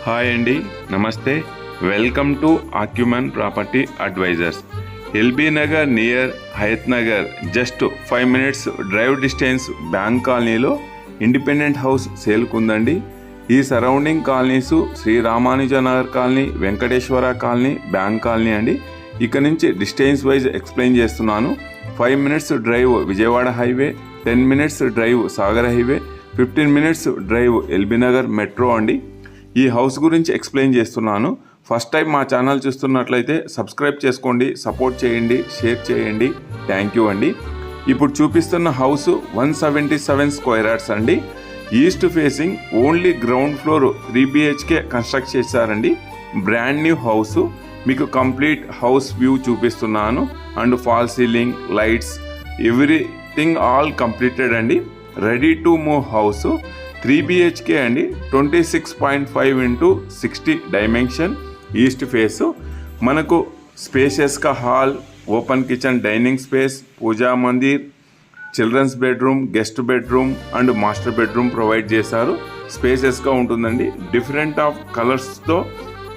Hi అండి, నమస్తే. Welcome to Acumen property advisors. LB Nagar near Hayath Nagar just 5 minutes drive distance bank కాలనీలో independent house సేల్కుందండి. ఈ surrounding colonies Sri Ramanuja Nagar colony, Venkateshwara colony, bank colony అండి. ఇక్కడ నుంచి డిస్టెన్స్ వైజ్ ఎక్స్ప్లెయిన్ చేస్తున్నాను. 5 minutes drive Vijayawada highway, 10 minutes drive Sagar highway, 15 minutes drive LB Nagar metro అండి. ఈ house గురించి ఎక్స్ప్లెయిన్ చేస్తున్నాను. ఫస్ట్ టైం మా ఛానల్ చూస్తున్నట్లయితే సబ్స్క్రైబ్ చేసుకోండి, సపోర్ట్ చేయండి, షేర్ చేయండి. థ్యాంక్ యూ అండి. ఇప్పుడు చూపిస్తున్న హౌస్ 177 square yards అండి. East facing, only ground floor 3 BHK construct చేశారండి. Brand new house. మీకు కంప్లీట్ హౌస్ వ్యూ చూపిస్తున్నాను. And fall ceiling, lights, everything all completed అండి. Ready to move house. 3 BHK అండి. 26.5 into 60 డైమెన్షన్, ఈస్ట్ ఫేస్. మనకు స్పేషియస్గా hall, open kitchen, dining space, puja mandir, children's bedroom, guest bedroom and master bedroom provide చేశారు. స్పేషియస్గా ఉంటుందండి. Different of కలర్స్తో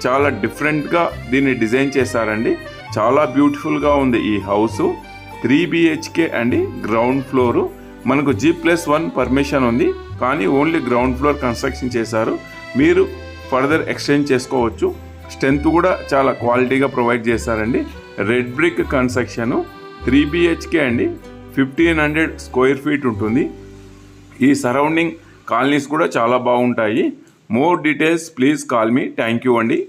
చాలా డిఫరెంట్గా దీన్ని డిజైన్ చేశారండి. చాలా బ్యూటిఫుల్గా ఉంది ఈ హౌస్. 3 BHK అండి. Ground floor. మనకు G+1 పర్మిషన్ ఉంది, కానీ ఓన్లీ గ్రౌండ్ ఫ్లోర్ కన్స్ట్రక్షన్ చేశారు. మీరు ఫర్దర్ ఎక్స్టెండ్ చేసుకోవచ్చు. స్ట్రెంత్ కూడా చాలా క్వాలిటీగా ప్రొవైడ్ చేశారండి. Red brick construction. 3 BHK అండి. 1500 square feet ఉంటుంది. ఈ సరౌండింగ్ కాలనీస్ కూడా చాలా బాగుంటాయి. More details please call me. Thank you అండి.